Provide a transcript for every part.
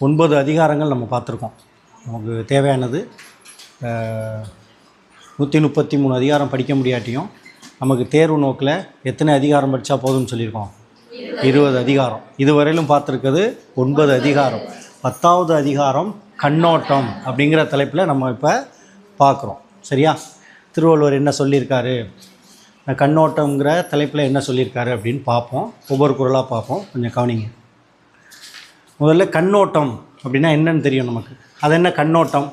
9 அதிகாரங்கள் நம்ம பார்த்துருக்கோம். நமக்கு தேவையானது 133 அதிகாரம் படிக்க முடியாட்டியும் நமக்கு தேர்வு நோக்கில் எத்தனை அதிகாரம் படித்தா போதும்னு சொல்லியிருக்கோம்? 20 அதிகாரம். இதுவரையிலும் பார்த்துருக்கிறது 9 அதிகாரம். 10வது அதிகாரம் கண்ணோட்டம் அப்படிங்கிற தலைப்பில் நம்ம இப்போ பார்க்குறோம். சரியா? திருவள்ளுவர் என்ன சொல்லியிருக்காரு, கண்ணோட்டங்கிற தலைப்பில் என்ன சொல்லியிருக்காரு அப்படின்னு பார்ப்போம். ஒவ்வொரு குறளாக பார்ப்போம். கொஞ்சம் கவனிங்க. முதல்ல கண்ணோட்டம் அப்படின்னா என்னன்னு தெரியும் நமக்கு. அது என்ன கண்ணோட்டம்?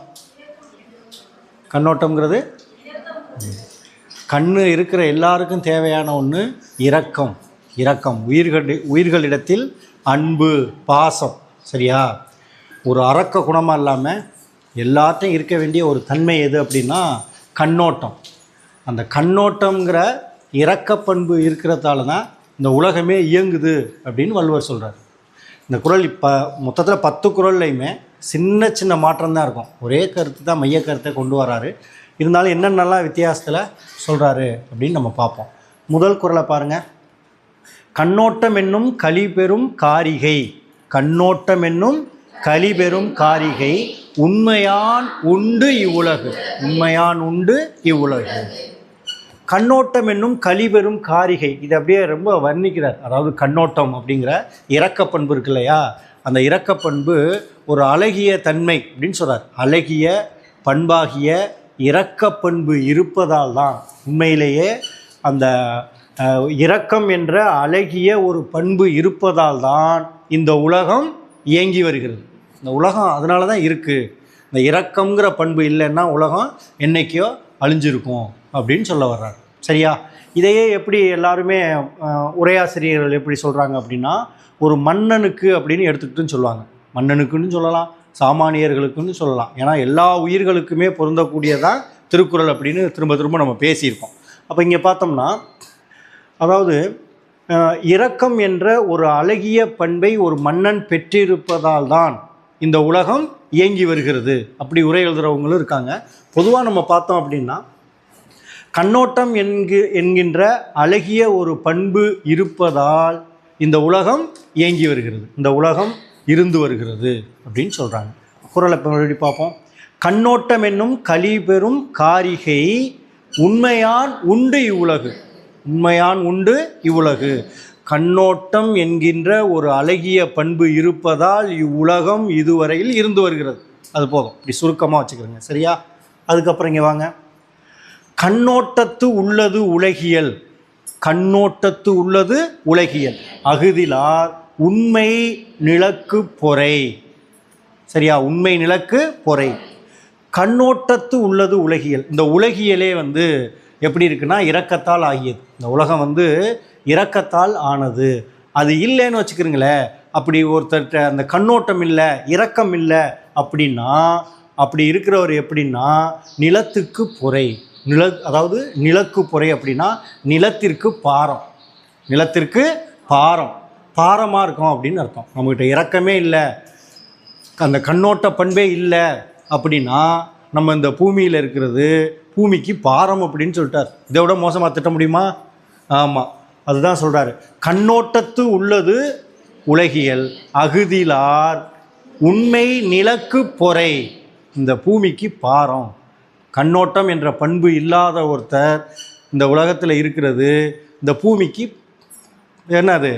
கண்ணோட்டம்ங்கிறது கண்ணு இருக்கிற எல்லாருக்கும் தேவையான ஒன்று இரக்கம். உயிர்களிடத்தில் அன்பு, பாசம். சரியா? ஒரு அரக்க குணமாக இல்லாமல் எல்லாத்தையும் இருக்க வேண்டிய ஒரு தன்மை எது அப்படின்னா கண்ணோட்டம். அந்த கண்ணோட்டங்கிற இரக்கப்பண்பு இருக்கிறதால தான் இந்த உலகமே இயங்குது அப்படின்னு வள்ளுவர் சொல்கிறார். இந்த குறள் இப்போ மொத்தத்தில் 10 குறள்லையுமே சின்ன சின்ன மாற்றம் தான் இருக்கும். ஒரே கருத்து தான், மைய கருத்தை கொண்டு வராரு. இருந்தாலும் என்னென்னலாம் வித்தியாசத்தில் சொல்கிறாரு அப்படின்னு நம்ம பார்ப்போம். முதல் குறளை பாருங்கள். கண்ணோட்டம் என்னும் கலிபெரும் காரிகை. கண்ணோட்டம் என்னும் கலிபெரும் காரிகை உண்மையான் உண்டு இவ்வுலகு. உண்மையான் உண்டு இவ்வுலகு. கண்ணோட்டம் என்னும் கலிபெரும் காரிகை, இது அப்படியே ரொம்ப வர்ணிக்கிறார். அதாவது கண்ணோட்டம் அப்படிங்கிற இரக்கப்பண்பு இருக்கு இல்லையா, அந்த இரக்கப்பண்பு ஒரு அழகிய தன்மை அப்படின்னு சொல்கிறார். அழகிய பண்பாகிய இரக்கப்பண்பு இருப்பதால் தான், உண்மையிலேயே அந்த இரக்கம் என்ற அழகிய ஒரு பண்பு இருப்பதால் தான் இந்த உலகம் இயங்கி வருகிறது. இந்த உலகம் அதனால தான் இருக்குது. இந்த இரக்கங்கிற பண்பு இல்லைன்னா உலகம் என்றைக்கோ அழிஞ்சிருக்கும் அப்படின்னு சொல்ல வர்றார். சரியா? இதையே எப்படி எல்லாருமே உரையாசிரியர்கள் எப்படி சொல்கிறாங்க அப்படின்னா, ஒரு மன்னனுக்கு அப்படின்னு எடுத்துக்கிட்டுன்னு சொல்லுவாங்க. மன்னனுக்குன்னு சொல்லலாம், சாமானியர்களுக்குன்னு சொல்லலாம். ஏன்னா எல்லா உயிர்களுக்குமே பொருந்தக்கூடியதான் திருக்குறள் அப்படின்னு திரும்ப திரும்ப நம்ம பேசியிருக்கோம். அப்போ இங்கே பார்த்தோம்னா, அதாவது இரக்கம் என்ற ஒரு அழகிய பண்பை ஒரு மன்னன் பெற்றிருப்பதால் தான் இந்த உலகம் இயங்கி வருகிறது அப்படி உரை எழுதுகிறவங்களும் இருக்காங்க. பொதுவாக நம்ம பார்த்தோம் அப்படின்னா, கண்ணோட்டம் என்கின்ற அழகிய ஒரு பண்பு இருப்பதால் இந்த உலகம் இயங்கி வருகிறது, இந்த உலகம் இருந்து வருகிறது அப்படின்னு சொல்கிறாங்க. குறளை மறுபடி பார்ப்போம். கண்ணோட்டம் என்னும் கலிபெரும் காரிகை உண்மையான் உண்டு இவ்வுலகு. உண்மையான் உண்டு இவ்வுலகு. கண்ணோட்டம் என்கின்ற ஒரு அழகிய பண்பு இருப்பதால் இவ்வுலகம் இதுவரையில் இருந்து வருகிறது. அது போதும், இப்படி சுருக்கமாக வச்சுக்கிறேங்க. சரியா? அதுக்கப்புறம் இங்கே வாங்க. கண்ணோட்டத்து உள்ளது உலகியல். கண்ணோட்டத்து உள்ளது உலகியல் அகுதிலார் உண்மை நிலக்கு பொறை. சரியா? உண்மை நிலக்கு பொறை. கண்ணோட்டத்து உள்ளது உலகியல். இந்த உலகியலே எப்படி இருக்குன்னா இரக்கத்தால் ஆகியது. இந்த உலகம் இரக்கத்தால் ஆனது. அது இல்லைன்னு வச்சுக்கிறீங்களேன், அப்படி ஒருத்தர்கிட்ட அந்த கண்ணோட்டம் இல்லை, இரக்கம் இல்லை அப்படின்னா, அப்படி இருக்கிறவர் எப்படின்னா நிலத்துக்கு பொறை. அதாவது நிலக்கு பொறை அப்படின்னா நிலத்திற்கு பாரம். நிலத்திற்கு பாரம், பாரமாக இருக்கும் அப்படின்னு அர்த்தம். நம்மகிட்ட இரக்கமே இல்லை, அந்த கண்ணோட்ட பண்பே இல்லை அப்படின்னா நம்ம இந்த பூமியில் இருக்கிறது பூமிக்கு பாரம் அப்படின்னு சொல்லிட்டார். இதை விட மோசமாக திட்ட முடியுமா? ஆமாம், அதுதான் சொல்கிறாரு. கண்ணோட்டத்து உள்ளது உலகியல் அகுதிலார் உண்மை நிலக்கு பொறை. இந்த பூமிக்கு பாரம். கண்ணோட்டம் என்ற பண்பு இல்லாத ஒருத்தர் இந்த உலகத்தில் இருக்கிறது இந்த பூமிக்கு என்னது?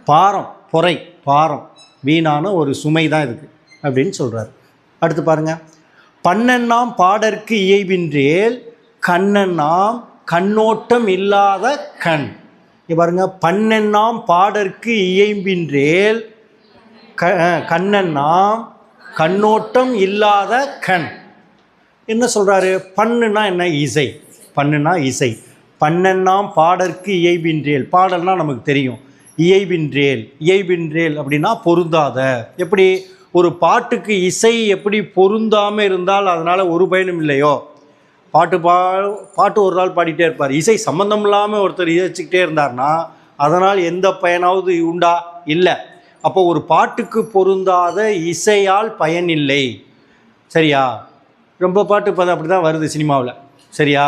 பாரம், பொறை, பாரம், வீணான ஒரு சுமை தான் இதுக்கு அப்படின்னு சொல்கிறார். அடுத்து பாருங்கள். பண்ணெண்ணாம் பாடற்கு இயைபின்றேல் கண்ணெண்ணாம் கண்ணோட்டம் இல்லாத கண். இங்கே பாருங்கள். பண்ணெண்ணாம் பாடற்கு இயைபின்றேல் கண்ணெண்ணாம் கண்ணோட்டம் இல்லாத கண். என்ன சொல்கிறாரு? பண்ணுனா என்ன? இசை. பண்ணுனா இசை. பண்ணெண்ணாம் பாடற்கு இயைபின்றேல். பாடல்னா நமக்கு தெரியும். இயைபின்றேல், இயைபின்றேல் அப்படின்னா பொருந்தாத. எப்படி ஒரு பாட்டுக்கு இசை எப்படி பொருந்தாமல் இருந்தால் அதனால் ஒரு பயனும் இல்லையோ, பாட்டு ஒரு நாள் பாடிட்டே இருப்பார், இசை சம்மந்தம் இல்லாமல் ஒருத்தர் இசைச்சிக்கிட்டே இருந்தார்னா அதனால் எந்த பயனாவது உண்டா? இல்லை. அப்போ ஒரு பாட்டுக்கு பொருந்தாத இசையால் பயன் இல்லை. சரியா? ரொம்ப பாட்டு இப்போ அப்படி தான் வருது சினிமாவில். சரியா?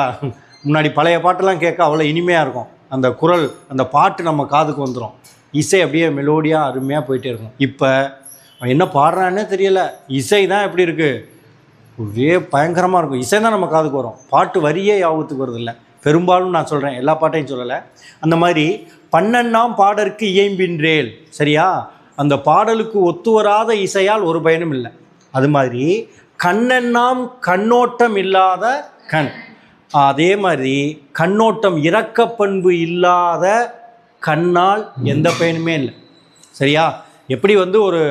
முன்னாடி பழைய பாட்டெல்லாம் கேட்க அவ்வளோ இனிமையாக இருக்கும். அந்த குரல், அந்த பாட்டு நம்ம காதுக்கு வந்துடும். இசை அப்படியே மெலோடியாக அருமையாக போயிட்டே இருக்கும். இப்போ அவன் என்ன பாடுறான்னே தெரியல, இசை தான் எப்படி இருக்குது, ஒரே பயங்கரமாக இருக்கும். இசை தான் நம்ம காதுக்கு வரும், பாட்டு வரியே யாபத்துக்கு வருது இல்லை. பெரும்பாலும் நான் சொல்கிறேன், எல்லா பாட்டையும் சொல்லலை. அந்த மாதிரி பண்ணெண்ணாம் பாடற்கு இயம்பின்றேல், சரியா, அந்த பாடலுக்கு ஒத்து வராத இசையால் ஒரு பயனும் இல்லை. அது மாதிரி கண்ணெண்ணாம் கண்ணோட்டம் இல்லாத கண், அதே மாதிரி கண்ணோட்டம் இரக்க பண்பு இல்லாத கண்ணால் எந்த பயனுமே இல்லை. சரியா, எப்படி வந்து ஒரு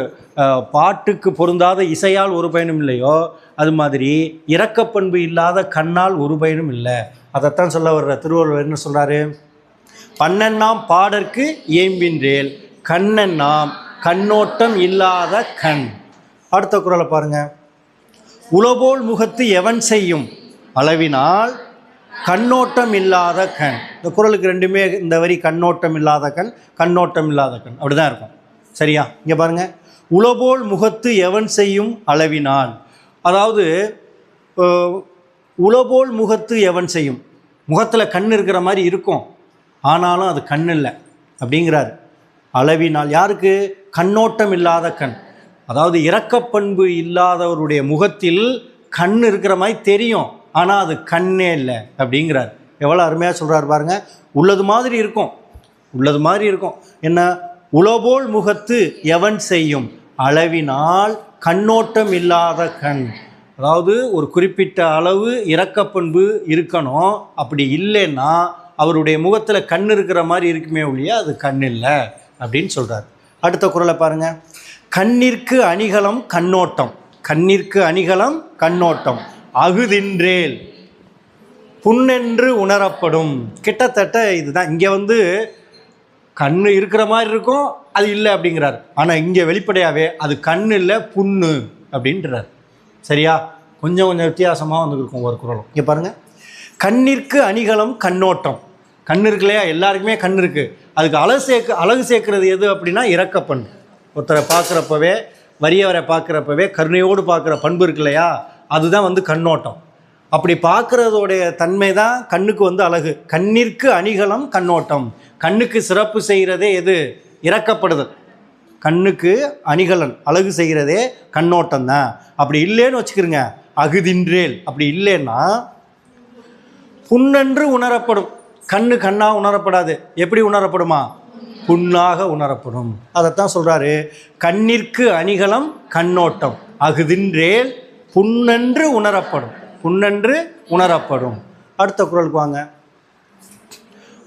பாட்டுக்கு பொருந்தாத இசையால் ஒரு பயனும் இல்லையோ, அது மாதிரி இரக்கப்பண்பு இல்லாத கண்ணால் ஒரு பயனும் இல்லை. அதைத்தான் சொல்ல வர்ற திருவள்ளுவர் என்ன சொல்கிறாரு, பண்ணெண்ணாம் பாடற்கு இயம்பின்றேல் கண்ணெண்ணாம் கண்ணோட்டம் இல்லாத கண். அடுத்த குறளை பாருங்க, உளபோல் முகத்து எவன் செய்யும் அளவினால் கண்ணோட்டம் இல்லாத கண். இந்த குறளுக்கு ரெண்டுமே இந்த வரி கண்ணோட்டம் இல்லாத கண், கண்ணோட்டம் இல்லாத கண் அப்படி தான் இருக்கும். சரியா, இங்கே பாருங்கள், உளபோல் முகத்து எவன் செய்யும் அளவினால், அதாவது உளபோல் முகத்து எவன் செய்யும், முகத்தில் கண் இருக்கிற மாதிரி இருக்கும், ஆனாலும் அது கண் இல்லை அப்படிங்கிறார். அளவினால் யாருக்கு, கண்ணோட்டம் இல்லாத கண், அதாவது இரக்கப்பண்பு இல்லாதவருடைய முகத்தில் கண் இருக்கிற மாதிரி தெரியும், ஆனால் அது கண்ணே இல்லை அப்படிங்கிறார். எவ்வளோ அருமையாக சொல்கிறார் பாருங்கள். உள்ளது மாதிரி இருக்கும், உள்ளது மாதிரி இருக்கும். என்ன, உளபோல் முகத்து எவன் செய்யும் அளவினால் கண்ணோட்டம் இல்லாத கண், அதாவது ஒரு குறிப்பிட்ட அளவு இரக்கப்பண்பு இருக்கணும், அப்படி இல்லைன்னா அவருடைய முகத்தில் கண் இருக்கிற மாதிரி இருக்குமே ஒழிய அது கண் இல்லை அப்படின்னு சொல்கிறார். அடுத்த குறளை பாருங்கள், கண்ணிற்கு அணிகலம் கண்ணோட்டம், கண்ணிற்கு அணிகலம் கண்ணோட்டம் அகுதின்றேல் புண்ணென்று உணரப்படும். கிட்டத்தட்ட இதுதான். இங்கே வந்து கண் இருக்கிற மாதிரி இருக்கும், அது இல்லை அப்படிங்கிறார். ஆனால் இங்கே வெளிப்படையாகவே அது கண் இல்லை புண்ணு அப்படின்றார். சரியா, கொஞ்சம் கொஞ்சம் வித்தியாசமாக வந்துருக்கும் ஒரு குறளும். இங்கே பாருங்கள், கண்ணிற்கு அணிகலம் கண்ணோட்டம். கண் இருக்கு இல்லையா, எல்லாருக்குமே கண் இருக்குது. அதுக்கு அழகு சேர்க்கறது எது அப்படின்னா இரக்கப்பண்பு. ஒருத்தரை பார்க்குறப்பவே, வறியவரை பார்க்குறப்பவே கருணையோடு பார்க்குற பண்பு இருக்கு இல்லையா, அதுதான் வந்து கண்ணோட்டம். அப்படி பார்க்குறதோடைய தன்மை தான் கண்ணுக்கு வந்து அழகு. கண்ணிற்கு அணிகலம் கண்ணோட்டம், கண்ணுக்கு சிறப்பு செய்கிறதே எது, இரக்கப்படுதல். கண்ணுக்கு அணிகலன் அழகு செய்கிறதே கண்ணோட்டம் தான். அப்படி இல்லைன்னு வச்சுக்கிறங்க அகுதின்றேல், அப்படி இல்லைன்னா புண்ணென்று உணரப்படும். கண்ணு கண்ணாக உணரப்படாது, எப்படி உணரப்படுமா, புண்ணாக உணரப்படும். அதைத்தான் சொல்கிறாரு, கண்ணிற்கு அணிகலம் கண்ணோட்டம் அகுதின்றேல் புண்ணென்று உணரப்படும், புண்ணென்று உணரப்படும். அடுத்த குறளுக்கு வாங்க,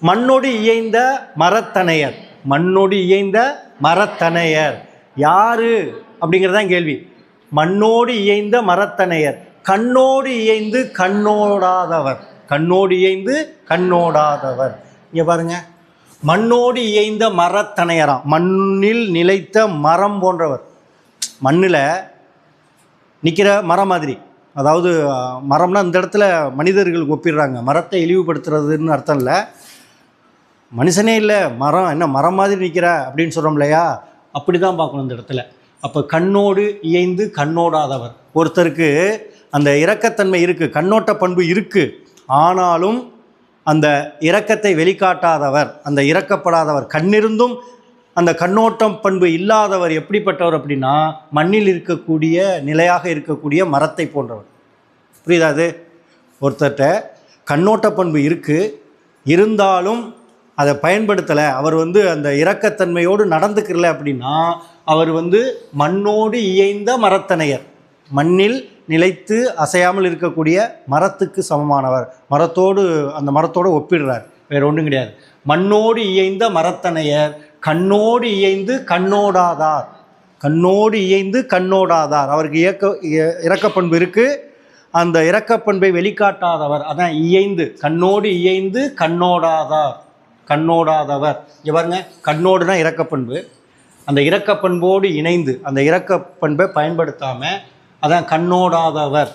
மண்ணோடு இயைந்த மரத்தனையர், மண்ணோடு இயைந்த மரத்தனையர் யாரு அப்படிங்கிறதான் கேள்வி. மண்ணோடு இயைந்த மரத்தனையர், கண்ணோடு இயைந்து கண்ணோடாதவர், கண்ணோடு இயைந்து கண்ணோடாதவர். இங்கே பாருங்க, மண்ணோடு இயைந்த மரத்தனையராம், மண்ணில் நிலைத்த மரம் போன்றவர். மண்ணில் நிற்கிற மரம் மாதிரி, அதாவது மரம்னா இந்த இடத்துல மனிதர்களுக்கு ஒப்பிடுறாங்க, மரத்தை இழிவுபடுத்துறதுன்னு அர்த்தம் இல்லை. மனுஷனே இல்லை, மரம் என்ன மரம் மாதிரி நிற்கிற அப்படின்னு சொல்கிறோம் இல்லையா, அப்படி தான் பார்க்கணும் இந்த இடத்துல. அப்போ கண்ணோடு இயைந்து கண்ணோடாதவர், ஒருத்தருக்கு அந்த இரக்கத்தன்மை இருக்குது, கண்ணோட்ட பண்பு இருக்குது, ஆனாலும் அந்த இரக்கத்தை வெளிக்காட்டாதவர், அந்த இரக்கப்படாதவர், கண்ணிருந்தும் அந்த கண்ணோட்டம் பண்பு இல்லாதவர் எப்படிப்பட்டவர் அப்படின்னா மண்ணில் இருக்கக்கூடிய நிலையாக இருக்கக்கூடிய மரத்தை போன்றவர். புரியுதா? அது ஒருத்தர்கிட்ட கண்ணோட்ட பண்பு இருக்குது, இருந்தாலும் அதை பயன்படுத்தலை, அவர் வந்து அந்த இரக்கத்தன்மையோடு நடந்துக்கிறல அப்படின்னா அவர் வந்து மண்ணோடு இயைந்த மரத்தனையர், மண்ணில் நிலைத்து அசையாமல் இருக்கக்கூடிய மரத்துக்கு சமமானவர். மரத்தோடு, அந்த மரத்தோடு ஒப்பிடுறார், வேறு ஒன்றும் கிடையாது. மண்ணோடு இயைந்த மரத்தனையர் கண்ணோடு இயைந்து கண்ணோடாதார், கண்ணோடு இயைந்து கண்ணோடாதார். அவருக்கு இரக்கப்பண்பு இருக்குது, அந்த இரக்கப்பண்பை வெளிக்காட்டாதவர், அதான் இயைந்து, கண்ணோடு இயைந்து கண்ணோடாதார், கண்ணோடாதவர். இங்கே பாருங்க, கண்ணோடுனா இரக்கப்பண்பு, அந்த இரக்கப்பண்போடு இணைந்து அந்த இரக்கப்பண்பை பயன்படுத்தாமல் அதான் கண்ணோடாதவர்,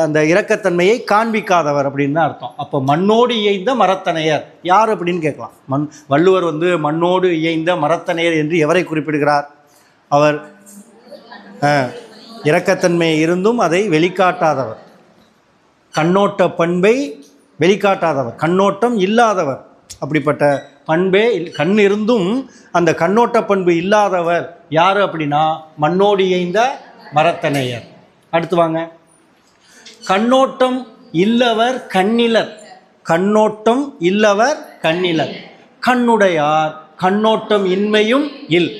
அந்த இரக்கத்தன்மையை காண்பிக்காதவர் அப்படின்னு தான் அர்த்தம். அப்போ மண்ணோடு இயைந்த மரத்தனையர் யார் அப்படின்னு கேட்கலாம். வள்ளுவர் வந்து மண்ணோடு இயைந்த மரத்தனையர் என்று எவரை குறிப்பிடுகிறார்? அவர் இரக்கத்தன்மை இருந்தும் அதை வெளிக்காட்டாதவர், கண்ணோட்ட பண்பை வெளிக்காட்டாதவர், கண்ணோட்டம் இல்லாதவர், அப்படிப்பட்ட பண்பே கண் இருந்தும் அந்த கண்ணோட்ட பண்பு இல்லாதவர் யார் அப்படின்னா மண்ணோடி எய்ந்த மரத்தனையர். அடுத்து வாங்க. கண்ணோட்டம் இல்லவர் கண்ணிலர். கண்ணோட்டம் இல்லவர் கண்ணிலர். கண்ணுடையார் கண்ணோட்டம் இன்மையும் இல்.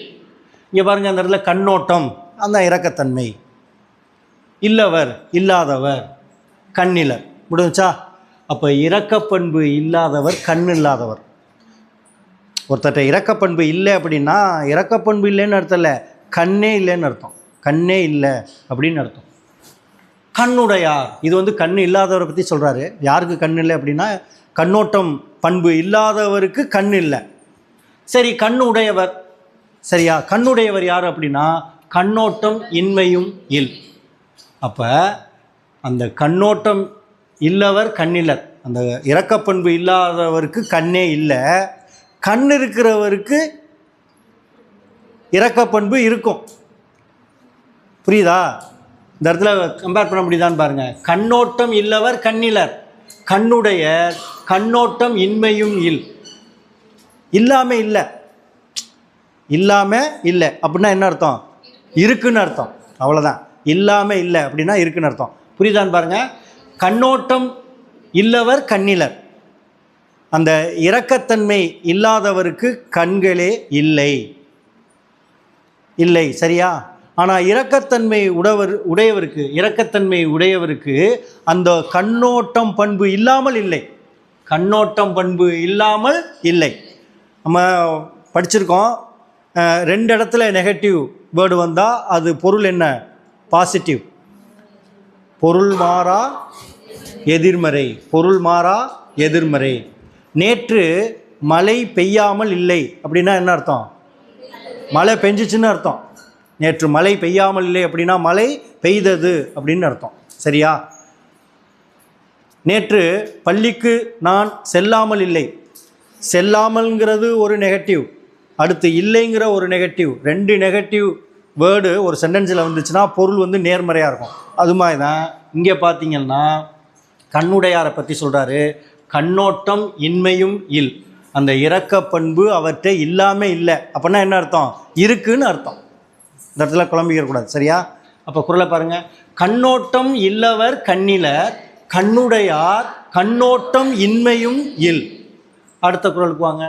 இங்கே பாருங்கள், அந்த இடத்துல கண்ணோட்டம் அந்த இரக்கத்தன்மை, இல்லவர் இல்லாதவர், கண்ணிலர். முடிஞ்சா? அப்போ இரக்கப்பண்பு இல்லாதவர் கண் இல்லாதவர். ஒருத்தட்ட இரக்கப்பண்பு இல்லை அப்படின்னா இரக்கப்பண்பு இல்லைன்னு அர்த்தம் இல்லை, கண்ணே இல்லைன்னு அர்த்தம். கண்ணே இல்லை அப்படின்னு அர்த்தம். கண்ணுடையார், இது கண் இல்லாதவரை பற்றி சொல்கிறாரு. யாருக்கு கண் இல்லை அப்படின்னா கண்ணோட்டம் பண்பு இல்லாதவருக்கு கண் இல்லை. சரி, கண்ணுடையவர், சரியா? கண்ணுடையவர் யார் அப்படின்னா கண்ணோட்டம் இன்மையும் இல். அப்போ அந்த கண்ணோட்டம் இல்லவர் கண்ணிலர், அந்த இரக்கப்பண்பு இல்லாதவருக்கு கண்ணே இல்லை. கண் இருக்கிறவருக்கு இரக்கப்பண்பு இருக்கும். புரியுதா? இந்த இடத்துல கம்பேர் பண்ண முடியுதான்னு பாருங்கள். கண்ணோட்டம் இல்லவர் கண்ணிலர், கண்ணுடைய கண்ணோட்டம் இன்மையும் இல். இல்லாமல் இல்லை, இல்லாமல் இல்லை அப்படின்னா என்ன அர்த்தம்? இருக்குன்னு அர்த்தம். அவ்வளோதான். இல்லாமல் இல்லை அப்படின்னா இருக்குன்னு அர்த்தம். புரியுதான்னு பாருங்கள். கண்ணோட்டம் இல்லவர் கண்ணிலர், அந்த இரக்கத்தன்மை இல்லாதவருக்கு கண்களே இல்லை. இல்லை, சரியா? ஆனால் இரக்கத்தன்மை உடையவருக்கு அந்த கண்ணோட்டம் பண்பு இல்லாமல் இல்லை. கண்ணோட்டம் பண்பு இல்லாமல் இல்லை. நம்ம படிச்சிருக்கோம், 2 இடத்துல நெகட்டிவ் வேர்டு வந்தால் அது பொருள் என்ன? பாசிட்டிவ். பொருள் மாறா எதிர்மறை. பொருள் மாறா எதிர்மறை. நேற்று மழை பெய்யாமல் இல்லை அப்படின்னா என்ன அர்த்தம்? மழை பெஞ்சிச்சுன்னு அர்த்தம். நேற்று மழை பெய்யாமல் இல்லை அப்படின்னா மழை பெய்தது அப்படின்னு அர்த்தம். சரியா? நேற்று பள்ளிக்கு நான் செல்லாமல் இல்லை. செல்லாமல்ங்கிறது ஒரு நெகட்டிவ், அடுத்து இல்லைங்கிற ஒரு நெகட்டிவ். 2 நெகட்டிவ் வேர்டு ஒரு சென்டென்ஸில் வந்துச்சுன்னா பொருள் நேர்மறையாக இருக்கும். அது மாதிரி தான் இங்கே பார்த்தீங்கன்னா கண்ணுடையாரை பற்றி சொல்கிறாரு. கண்ணோட்டம் இன்மையும் இல், அந்த இரக்க பண்பு அவற்றை இல்லாமல் இல்லை அப்படின்னா என்ன அர்த்தம்? இருக்குன்னு அர்த்தம். இந்த இடத்துல குழம்பிக்கக்கூடாது, சரியா? அப்போ குறளை பாருங்கள். கண்ணோட்டம் இல்லவர் கண்ணிலர், கண்ணுடையார் கண்ணோட்டம் இன்மையும் இல். அடுத்த குறளுக்கு வாங்க.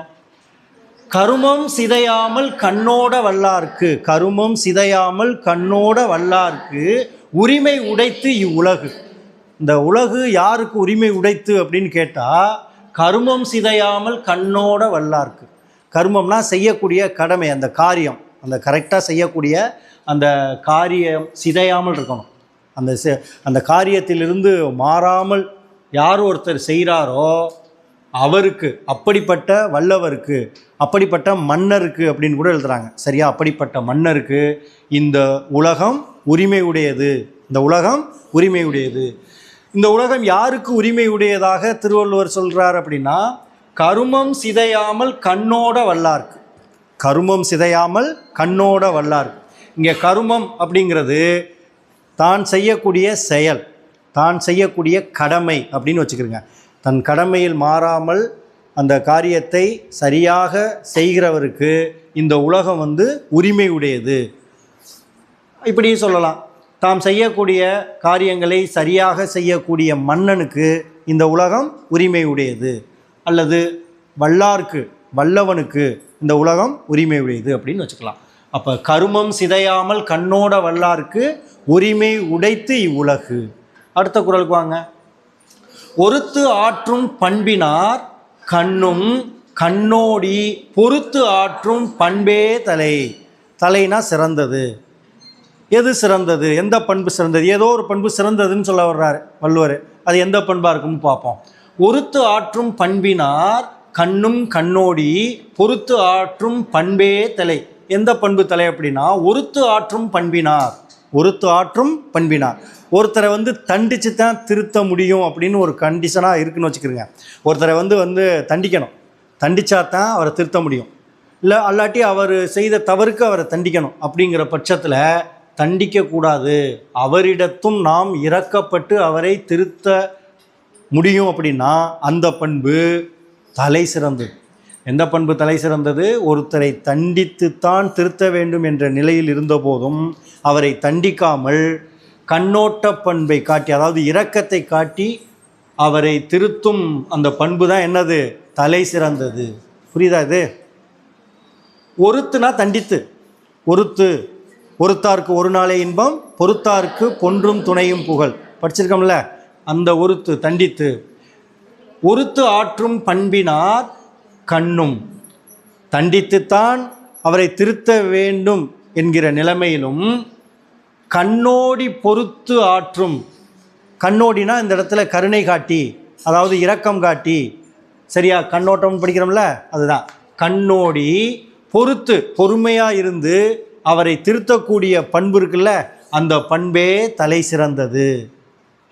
கருமம் சிதையாமல் கண்ணோட வல்லார்க்கு. கருமம் சிதையாமல் கண்ணோட வல்லார்க்கு உரிமை உடைத்து இவ்வுலகு. இந்த உலகு யாருக்கு உரிமை உடைத்து அப்படின்னு கேட்டால் கருமம் சிதையாமல் கண்ணோட வல்லார்க்கு. கருமம்னா செய்யக்கூடிய கடமை, அந்த காரியம், அந்த கரெக்டாக செய்யக்கூடிய அந்த காரியம் சிதையாமல் இருக்கணும். அந்த காரியத்திலிருந்து மாறாமல் யார் ஒருத்தர் செய்கிறாரோ அவருக்கு, அப்படிப்பட்ட வல்லவருக்கு, அப்படிப்பட்ட மன்னருக்கு அப்படின்னு கூட எழுதுகிறாங்க. சரியா? அப்படிப்பட்ட மன்னருக்கு இந்த உலகம் உரிமை உடையது. இந்த உலகம் உரிமை உடையது. இந்த உலகம் யாருக்கு உரிமை உடையதாக திருவள்ளுவர் சொல்கிறார் அப்படின்னா கருமம் சிதையாமல் கண்ணோட வல்லார்க்கு. கருமம் சிதையாமல் கண்ணோட வல்லார்க்கு. இங்கே கருமம் அப்படிங்கிறது தான் செய்யக்கூடிய செயல், தான் செய்யக்கூடிய கடமை அப்படின்னு வச்சுக்கிறோங்க. தன் கடமையில் மாறாமல் அந்த காரியத்தை சரியாக செய்கிறவருக்கு இந்த உலகம் உரிமை உடையது இப்படி சொல்லலாம். தாம் செய்யக்கூடிய காரியங்களை சரியாக செய்யக்கூடிய மன்னனுக்கு இந்த உலகம் உரிமை உடையது, அல்லது வல்லார்க்கு, வல்லவனுக்கு இந்த உலகம் உரிமை உடையது அப்படின்னு வச்சுக்கலாம். அப்போ கருமம் சிதையாமல் கண்ணோட வல்லார்க்கு உரிமை உடைத்து இவ்வுலகு. அடுத்த குறளுக்கு வாங்க. ஒருத்து ஆற்றும் பண்பினார் கண்ணும் கண்ணோடி பொறுத்து ஆற்றும் பண்பே தலை. தலைனா சிறந்தது. எது சிறந்தது? எந்த பண்பு சிறந்தது? ஏதோ ஒரு பண்பு சிறந்ததுன்னு சொல்ல வர்றாரு வள்ளுவர். அது எந்த பண்பாக இருக்குன்னு பார்ப்போம். ஒருத்து ஆற்றும் பண்பினார் கண்ணும் கண்ணோடி பொறுத்து ஆற்றும் பண்பே தலை. எந்த பண்பு தலை அப்படின்னா ஒருத்து ஆற்றும் பண்பினார். ஒருத்து ஆற்றும் பண்பினார். ஒருத்தரை தண்டித்து தான் திருத்த முடியும் அப்படின்னு ஒரு கண்டிஷனாக இருக்குன்னு வச்சுக்கிறோங்க. ஒருத்தரை தண்டிக்கணும், தண்டித்தா தான் அவரை திருத்த முடியும். இல்லை அல்லாட்டி அவர் செய்த தவறுக்கு அவரை தண்டிக்கணும். அப்படிங்கிற பட்சத்தில் தண்டிக்கக்கூடாது, அவரிடத்தும் நாம் இரக்கப்பட்டு அவரை திருத்த முடியும் அப்படின்னா அந்த பண்பு தலை சிறந்தது. எந்த பண்பு தலை சிறந்தது? ஒருத்தரை தண்டித்துத்தான் திருத்த வேண்டும் என்ற நிலையில் இருந்தபோதும் அவரை தண்டிக்காமல் கண்ணோட்ட பண்பை காட்டி, அதாவது இரக்கத்தை காட்டி அவரை திருத்தும் அந்த பண்பு தான் என்னது? தலை சிறந்தது. புரியுதா இது? ஒருத்துனா தண்டித்து, ஒருத்தாருக்கு ஒரு நாளே இன்பம், பொறுத்தாருக்கு பொன்றும் துணையும் புகழ், படிச்சிருக்கோம்ல? அந்த ஒருத்து தண்டித்து. ஒருத்து ஆற்றும் பண்பினார் கண்ணும், தண்டித்துத்தான் அவரை திருத்த வேண்டும் என்கிற நிலைமையிலும் கண்ணோடி பொறுத்து ஆற்றும். கண்ணோடினா இந்த இடத்துல கருணை காட்டி, அதாவது இரக்கம் காட்டி, சரியா? கண்ணோட்டம் படிக்கிறோம்ல, அதுதான். கண்ணோடி பொறுத்து, பொறுமையாக இருந்து அவரை திருத்தக்கூடிய பண்பு இருக்குல்ல, அந்த பண்பே தலை சிறந்தது.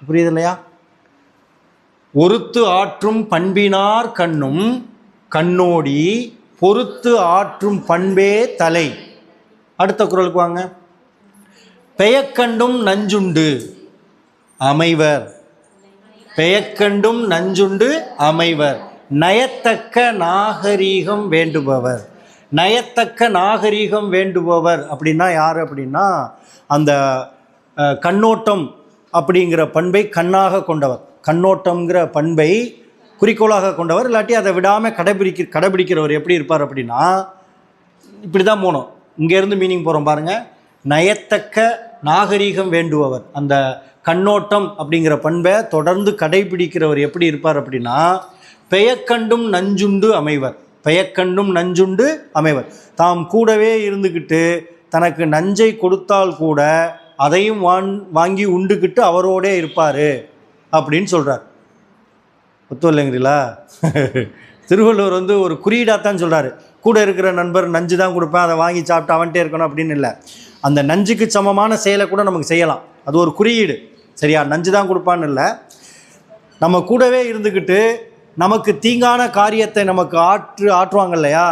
புரியுது இல்லையா? ஒருத்து ஆற்றும் பண்பினார் கண்ணும், கண்ணோடி பொறுத்து ஆற்றும் பண்பே தலை. அடுத்த குறளுக்கு வாங்க. பெயக்கண்டும் நஞ்சுண்டு அமைவர், பெயக்கண்டும் நஞ்சுண்டு அமைவர், நயத்தக்க நாகரீகம் வேண்டுபவர். நயத்தக்க நாகரீகம் வேண்டுபவர் அப்படின்னா யார் அப்படின்னா, அந்த கண்ணோட்டம் அப்படிங்கிற பண்பை கண்ணாக கொண்டவர், கண்ணோட்டம்ங்கிற பண்பை குறிக்கோளாக கொண்டவர், இல்லாட்டி அதை விடாமல் கடைபிடிக்கிறவர் எப்படி இருப்பார் அப்படின்னா, இப்படி தான் போகணும். இங்கேருந்து மீனிங் போகிறோம் பாருங்கள். நயத்தக்க நாகரீகம் வேண்டுபவர், அந்த கண்ணோட்டம் அப்படிங்கிற பண்பை தொடர்ந்து கடைபிடிக்கிறவர் எப்படி இருப்பார் அப்படின்னா, பெயக்கண்டும் நஞ்சுண்டு அமைவர், பெயக்கண்டும் நஞ்சுண்டு அமைவர். தாம் கூடவே இருந்துக்கிட்டு தனக்கு நஞ்சை கொடுத்தால் கூட அதையும் வாங்கி உண்டுக்கிட்டு அவரோடே இருப்பார் அப்படின்னு சொல்கிறார். ஒத்து இல்லைங்கிறீங்களா? திருவள்ளுவர் வந்து ஒரு குறியீடாகத்தான் சொல்கிறாரு. கூட இருக்கிற நண்பர் நஞ்சு தான் கொடுப்பேன், அதை வாங்கி சாப்பிட்டு அவன்கிட்டே இருக்கணும் அப்படின்னு இல்லை. அந்த நஞ்சுக்கு சமமான செயலை கூட நமக்கு செய்யலாம், அது ஒரு குறியீடு, சரியா? நஞ்சு தான் கொடுப்பான்னு இல்லை, நம்ம கூடவே இருந்துக்கிட்டு நமக்கு தீங்கான காரியத்தை நமக்கு ஆற்றுவாங்க இல்லையா,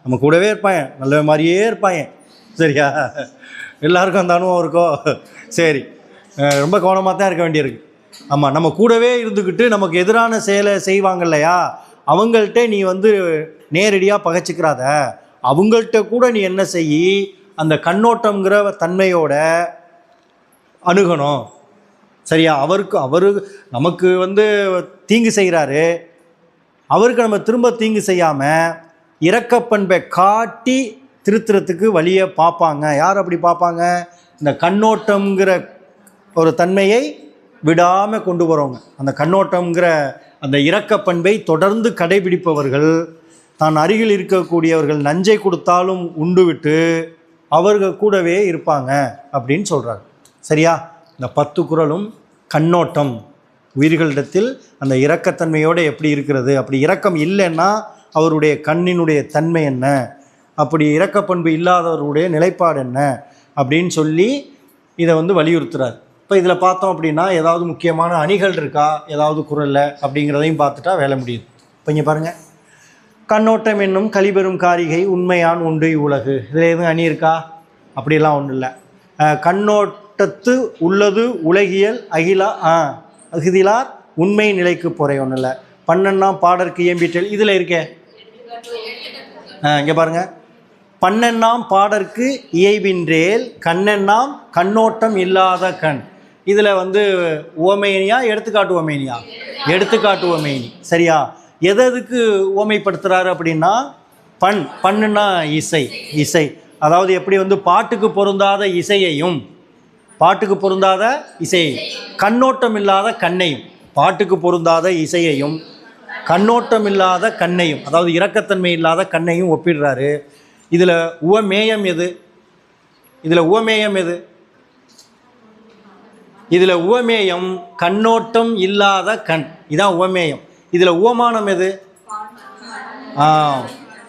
நம்ம கூடவே இருப்பாங்க, நல்ல மாதிரியே இருப்பாங்க, சரியா? எல்லாருக்கும் அந்த அனுபவம் இருக்கோ? சரி, ரொம்ப கவனமாக தான் இருக்க வேண்டியிருக்கு. ஆமாம், நம்ம கூடவே இருந்துக்கிட்டு நமக்கு எதிரான செயலை செய்வாங்க இல்லையா, அவங்கள்ட்ட நீ வந்து நேரடியாக பகைச்சிக்கிறாத, அவங்கள்ட்ட கூட நீ என்ன செய்யி, அந்த கண்ணோட்டம்ங்கிற தன்மையோட அணுகணும், சரியா? அவரு நமக்கு வந்து தீங்கு செய்கிறாரு, அவருக்கு நம்ம திரும்ப தீங்கு செய்யாமல் இரக்கப்பண்பை காட்டி திருத்துறதுக்கு வழியை பார்ப்பாங்க. யார் அப்படி பார்ப்பாங்க? இந்த கண்ணோட்டம்ங்கிற ஒரு தன்மையை விடாமல் கொண்டு வரவங்க, அந்த கண்ணோட்டம்ங்கிற அந்த இரக்கப்பண்பை தொடர்ந்து கடைபிடிப்பவர்கள், தான் அருகில் இருக்கக்கூடியவர்கள் நஞ்சை கொடுத்தாலும் உண்டு விட்டு அவர்கள் கூடவே இருப்பாங்க அப்படின்னு சொல்கிறாங்க, சரியா? இந்த 10 குறளும் கண்ணோட்டம், உயிர்களிடத்தில் அந்த இரக்கத்தன்மையோடு எப்படி இருக்கிறது, அப்படி இரக்கம் இல்லைன்னா அவருடைய கண்ணினுடைய தன்மை என்ன, அப்படி இரக்கப்பண்பு இல்லாதவருடைய நிலைப்பாடு என்ன அப்படின்னு சொல்லி இதை வந்து வலியுறுத்துறார். இப்போ இதில் பார்த்தோம் அப்படின்னா ஏதாவது முக்கியமான அணிகள் இருக்கா ஏதாவது குறளில் அப்படிங்கிறதையும் பார்த்துட்டா வேலை முடியுது. இப்போ இங்கே பாருங்கள், கண்ணோட்டம் என்னும் கலிபெரும் காரிகை உண்மையான் உண்டு இவ்வுலகு, இதில் எதுவும் அணி இருக்கா? அப்படிலாம் ஒன்றும் இல்லை. கண்ணோட்டத்து உள்ளது உலகியல் அகிதிலார் உண்மை நிலைக்கு பொறை ஒன்றும் இல்லை. பன்னெண்டாம் பாடற்கு இயம்பிட்டல் இதில் இருக்கே, இங்கே பாருங்கள், பன்னெண்டாம் பாடற்கு இயைபின்றேல் கண்ணெண்ணாம் கண்ணோட்டம் இல்லாத கண். இதில் வந்து உவமையினியா எடுத்துக்காட்டு உவமையினியா? எடுத்துக்காட்டு உவமையினி, சரியா? எதுக்கு உவமைப்படுத்துகிறாரு அப்படின்னா, பண்ணுன்னா இசை, அதாவது எப்படி வந்து பாட்டுக்கு பொருந்தாத இசையையும் கண்ணோட்டம் இல்லாத கண்ணையும், பாட்டுக்கு பொருந்தாத இசையையும் கண்ணோட்டம் இல்லாத கண்ணையும், அதாவது இரக்கத்தன்மை இல்லாத கண்ணையும் ஒப்பிடுறாரு. இதில் உவமேயம் எது? இதில் உவமேயம் கண்ணோட்டம் இல்லாத கண், இதான் உவமேயம். இதில் உவமானம் எது?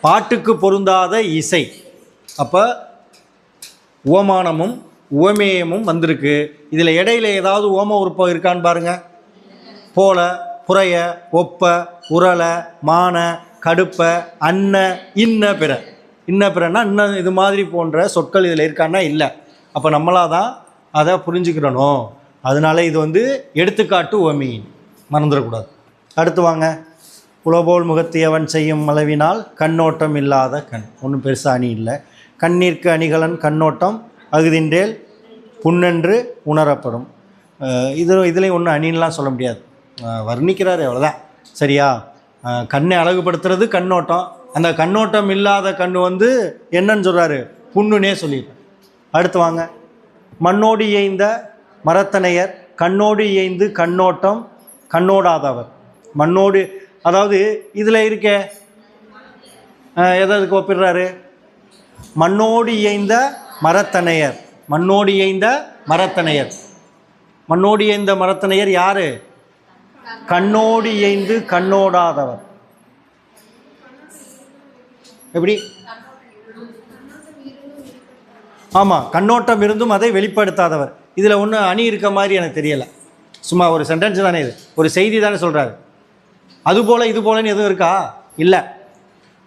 பாட்டுக்கு பொருந்தாத இசை. அப்போ உவமானமும் உவமேயமும் வந்திருக்கு. இதில் இடையில ஏதாவது ஓம உறுப்பம் இருக்கான்னு பாருங்கள். போல, புறைய, ஒப்ப, உரல, மான, கடுப்ப, அன்ன, இன்ன பிறன்னா இன்னும் இது மாதிரி போன்ற சொற்கள் இதில் இருக்கான்னா இல்லை. அப்போ நம்மளாக தான் அதை புரிஞ்சுக்கிறணும். அதனால இது வந்து எடுத்துக்காட்டு உவமை, மறந்துடக்கூடாது. அடுத்து வாங்க, உளபோல் முகத்தியவன் செய்யும் அளவினால் கண்ணோட்டம் இல்லாத கண். ஒன்றும் பெருசாக அணி இல்லை. கண்ணீர்க்கு அணிகலன் கண்ணோட்டம் அகுதின்றேல் புண்ணென்று உணரப்படும். இதுலேயும் ஒன்றும் அணின்லாம் சொல்ல முடியாது, வர்ணிக்கிறாரு அவ்வளோதான். சரியா? கண்ணை அழகுபடுத்துறது கண்ணோட்டம். அந்த கண்ணோட்டம் இல்லாத கண் வந்து என்னன்னு சொல்கிறாரு? புண்ணுன்னே சொல்லிடுறார். அடுத்து வாங்க. மண்ணோடு இயைந்த மரத்தனையர் கண்ணோடு இயைந்து கண்ணோட்டம் கண்ணோடாதவர். மண்ணோடு, அதாவது இதில் இருக்க எதற்கு ஒப்பிடுறாரு? மண்ணோடு இயைந்த மரத்தனையர். மண்ணோடு இயைந்த மரத்தனையர். மண்ணோடு இயைந்த மரத்தனையர் யாரு? கண்ணோடு இயைந்து கண்ணோடாதவர். எப்படி? ஆமாம், கண்ணோட்டம் இருந்தும் அதை வெளிப்படுத்தாதவர். இதில் ஒன்றும் அணி இருக்க மாதிரி எனக்கு தெரியலை. சும்மா ஒரு சென்டென்ஸ் தானே, இது ஒரு செய்தி தானே சொல்கிறாரு. அதுபோல் இது போலன்னு எதுவும் இருக்கா? இல்லை.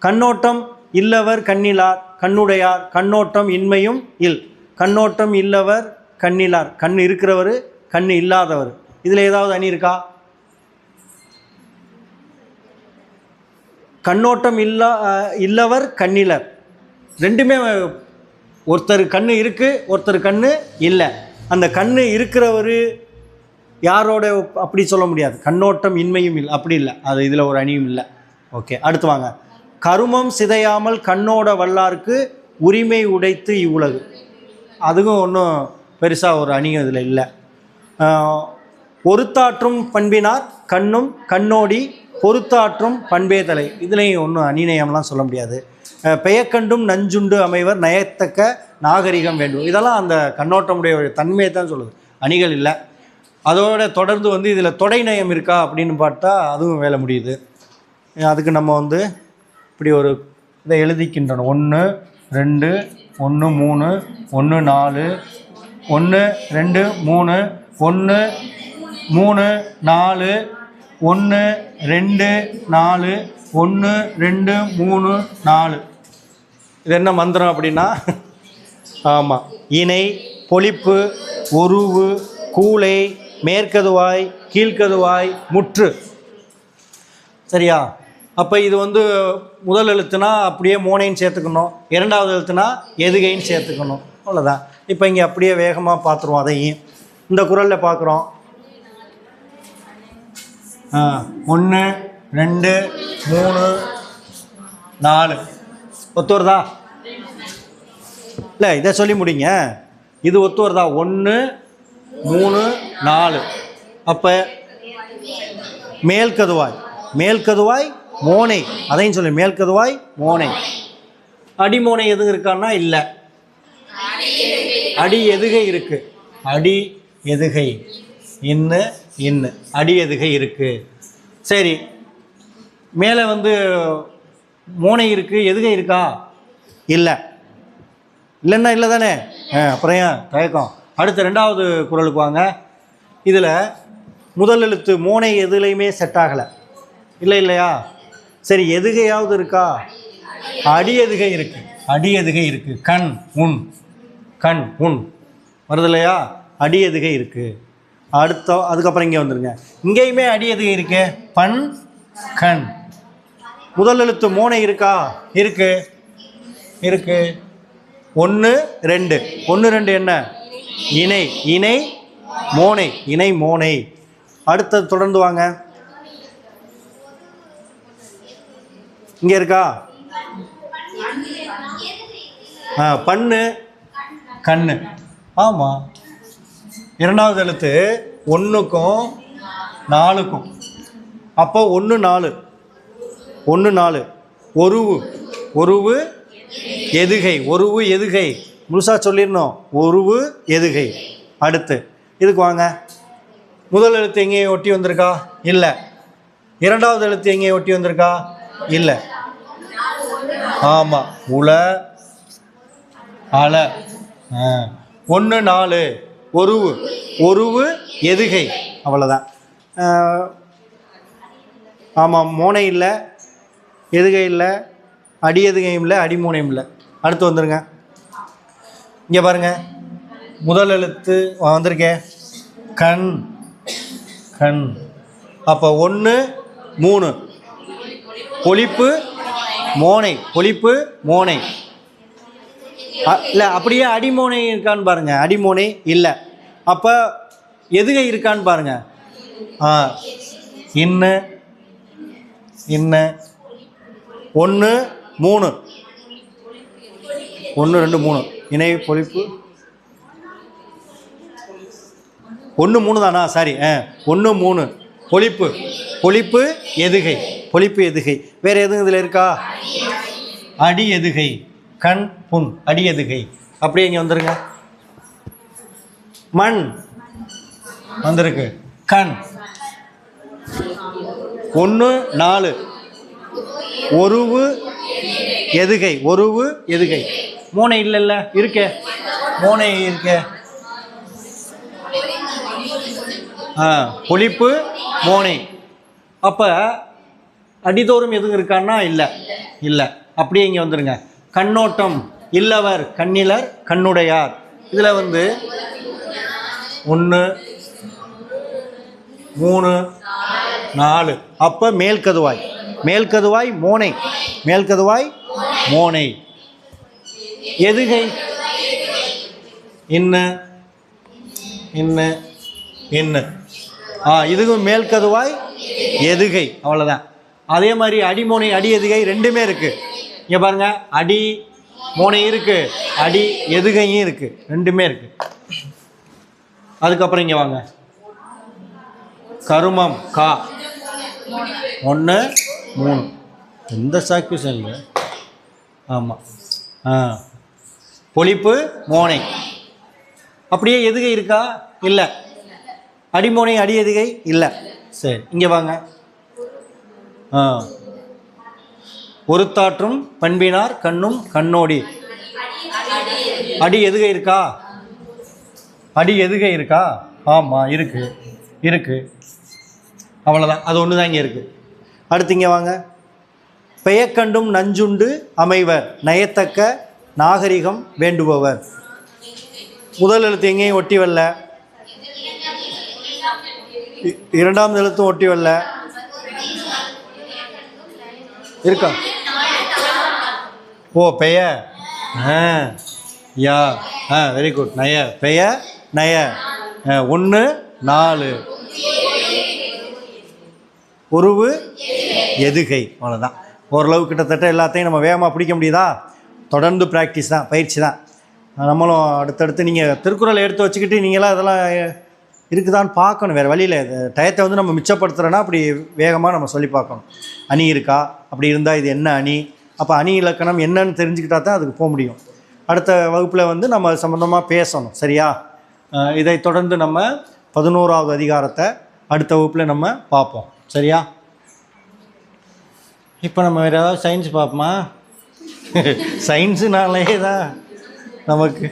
கண்ணோட்டம் இல்லவர் கண்ணிலார் கண்ணுடையார். கண்ணோட்டம் இன்மையும் இல். கண்ணோட்டம் இல்லவர் கண்ணிலார். கண் இருக்கிறவர் கண் இல்லாதவர். இதில் ஏதாவது அணி இருக்கா? கண்ணோட்டம் இல்லவர் கண்ணிலர். ரெண்டுமே ஒருத்தர் கண் இருக்குது, ஒருத்தர் கண் இல்லை. அந்த கண் இருக்கிறவர் யாரோட அப்படி சொல்ல முடியாது. கண்ணோட்டம் இன்மையும் இல்லை, அப்படி இல்லை. அது இதில் ஒரு அணியும் இல்லை. ஓகே, அடுத்து வாங்க. கருமம் சிதையாமல் கண்ணோட வல்லார்க்கு உரிமை உடைத்து இவ்வுலகு. அதுவும் ஒன்றும் பெருசாக ஒரு அணியும் இதில் இல்லை. ஒருத்தாற்றும் பண்பினார் கண்ணும் கண்ணோடி பொறுத்தாற்றும் பண்பே தலை. இதுலேயும் ஒன்றும் அணிநயம்லாம் சொல்ல முடியாது. பெயக்கண்டும் நஞ்சுண்டு அமைவர் நயத்தக்க நாகரிகம் வேண்டும். இதெல்லாம் அந்த கண்ணோட்டமுடைய தன்மையை தான் சொல்லுது, அணிகள் இல்லை. அதோட தொடர்ந்து வந்து இதில் தொடை நயம் இருக்கா அப்படின்னு பார்த்தா அதுவும் வேலை முடியுது. அதுக்கு நம்ம வந்து இப்படி ஒரு இதை எழுதிக்கின்றோம். 1 2 1 3 1 4 1 2 3 1 3 4 1 2 4 1 2 3 4. இது என்ன மந்திரம் அப்படின்னா, ஆமாம், இணை பொழிப்பு ஒருவு கூளை மேற்கதுவாய் கீழ்கதுவாய் முற்று. சரியா? அப்போ இது வந்து முதல் எழுத்துனா அப்படியே மோனைன்னு சேர்த்துக்கணும், இரண்டாவது எழுத்துனா எதுகைன்னு சேர்த்துக்கணும், அவ்வளோதான். இப்போ இங்கே அப்படியே வேகமாக பார்த்துருவோம். அதையும் இந்த குறளில் பார்க்குறோம். 1 2 3 4 ஒத்து வருதா? இல்லை, இதை சொல்லி முடிங்க. இது ஒத்து வருதா? 1 3 4. அப்போ மேல்கதுவாய் மேல்கதுவாய் மோனை, அதையும் சொல்லி மேல்கதுவாய் மோனை. அடிமோனை எதுவும் இருக்கான்னா இல்லை. அடி எதுகை இருக்கு. அடி எதுகை இன்னு இன்னு அடி எதுகை இருக்கு. சரி, மேலே வந்து மோனை இருக்கு, எதுகை இருக்கா? இல்லை. இல்லைன்னா இல்லை தானே. அப்புறம் ஏன் தயக்கம்? அடுத்த ரெண்டாவது குறளுக்கு வாங்க. இதில் முதல் எழுத்து மோனை எதுலையுமே செட் ஆகலை. இல்லை இல்லையா? சரி, எதுகையாவது இருக்கா? அடி எதுகை இருக்கு. அடி எதுகை இருக்கு. கண் உன், கண் உன் வருது இல்லையா? அடி எதுகை இருக்கு. அதுக்கப்புறம் இங்கே வந்துருங்க. இங்கேயுமே அடி எதுகை இருக்கு. பண் கண். முதல் எழுத்து மோனை இருக்கா? இருக்கு இருக்கு. 1 2 1 2 என்ன? இணை. இணை மோனை. இணை மோனை. அடுத்தது தொடர்ந்து வாங்க. இங்கே இருக்கா? பண்ணு கண்ணு. ஆமாம், இரண்டாவது எழுத்து 1க்கும் 4க்கும். அப்போ 1 4 1 4. ஒருவு. ஒருவு எதுகை. ஒருவு எதுகை முழுசாக சொல்லிடணும். ஒருவு எதுகை. அடுத்து இதுக்கு வாங்க. முதல் எழுத்து எங்கேயும் ஒட்டி வந்திருக்கா? இல்லை. இரண்டாவது எழுத்து எங்கேயும் ஒட்டி வந்திருக்கா? இல்லை. ஆமாம், உல அல. 1 4 ஒருவு. ஒருவு எதுகை, அவ்வளோதான். ஆமாம், மோனை இல்லை, எதுகை இல்லை, அடி எதுகையும் இல்லை, அடிமோனையும் இல்லை. அடுத்து வந்துருங்க. இங்கே பாருங்கள், முதல் எழுத்து வந்திருக்கேன். கண் கண். அப்போ 1 3 பொழிப்பு மோனை, பொழிப்பு மோனை. இல்லை அப்படியே அடிமோனை இருக்கான்னு பாருங்கள். அடிமோனை இல்லை. அப்போ எதுகை இருக்கான்னு பாருங்கள். இன்னு இன்னு 1 3 1 2 3 இணை பொழிப்பு 1 3 தானா? சாரி 1 3 பொழிப்பு பொழிப்பு எதுகை, பொழிப்பு எதுகை. வேறு எதுவும் இதில் இருக்கா? அடி எதுகை, கண் புண், அடி எதுகை. அப்படியே இங்கே வந்துருங்க. மண் வந்திருக்கு. கண் 1 4 ஒருவு எதுகை, ஒருவு எதுகை. மோனை இல்லைல்ல, இருக்கே மோனை இருக்கே. பொழிப்பு மோனை. அப்போ அடிதோறும் எதுவும் இருக்கான்னா இல்லை இல்லை. அப்படியே இங்கே வந்துடுங்க. கண்ணோட்டம் இல்லவர் கண்ணிலர் கண்ணுடையார். இதில் 1 3 4. அப்போ மேல்கதுவாய், மேல்கதுவாய் மோனை, மேல்கதுவாய் மோனை. எதுகை இன்ன இன்ன என்ன. இதுவும் மேல்கதுவாய் எதுகை, அவ்வளோதான். அதே மாதிரி அடிமோனை அடி எதுகை ரெண்டுமே இருக்குது. இங்கே பாருங்கள், அடி மோனை இருக்குது, அடி எதுகையும் இருக்குது, ரெண்டுமே இருக்குது. அதுக்கப்புறம் இங்கே வாங்க. கருமம் கா 1 3. எந்த சாக்யூஷன் இல்லை. ஆமாம். பொழிப்பு மோனை. அப்படியே எதுகை இருக்கா? இல்லை. அடிமோனை அடி எதுகை இல்லை. சரி, இங்கே வாங்க. ஒருத்தாற்றும் பண்பினார் கண்ணும் கண்ணோடி. அடி எதுகை இருக்கா? அடி எதுகை இருக்கா? ஆமாம் இருக்கு இருக்கு. அவ்வளோதான், அது ஒன்று தான் இங்கே இருக்குது. அடுத்து இங்கே வாங்க. பெயக்கண்டும் நஞ்சுண்டு அமைவர் நயத்தக்க நாகரிகம் வேண்டுபவர். முதல் எழுத்து எங்கேயும் ஒட்டி வரல, இரண்டாம் எழுத்தும் ஒட்டி வரல. இருக்கா? ஓ பெய யா வெரி குட். நய பெய நய 1 4 உருவு எதுகை. அவ்வளோதான். ஓரளவு கிட்டத்தட்ட எல்லாத்தையும் நம்ம வேகமாக பிடிக்க முடியுதா? தொடர்ந்து ப்ராக்டிஸ் தான், பயிற்சி தான். நம்மளும் அடுத்தடுத்து நீங்கள் திருக்குறளை எடுத்து வச்சுக்கிட்டு நீங்களாம் இதெல்லாம் இருக்குதான்னு பார்க்கணும். வேறு வழியில் டயத்தை நம்ம மிச்சப்படுத்துகிறோன்னா அப்படி வேகமாக நம்ம சொல்லி பார்க்கணும். அணி இருக்கா, அப்படி இருந்தால் இது என்ன அணி, அப்போ அணி இலக்கணம் என்னன்னு தெரிஞ்சுக்கிட்டா தான் அதுக்கு போக முடியும். அடுத்த வகுப்பில் நம்ம அது சம்மந்தமாக பேசணும். சரியா? இதை தொடர்ந்து நம்ம 11வது அதிகாரத்தை அடுத்த வகுப்பில் நம்ம பார்ப்போம். சரியா? இப்போ நம்ம வேறு ஏதாவது சயின்ஸ் பார்ப்போமா? சயின்ஸுனாலே தான் நமக்கு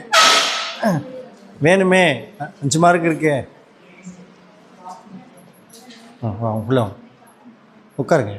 வேணுமே. 5 மார்க் இருக்கே. உள்ள உட்காருங்க.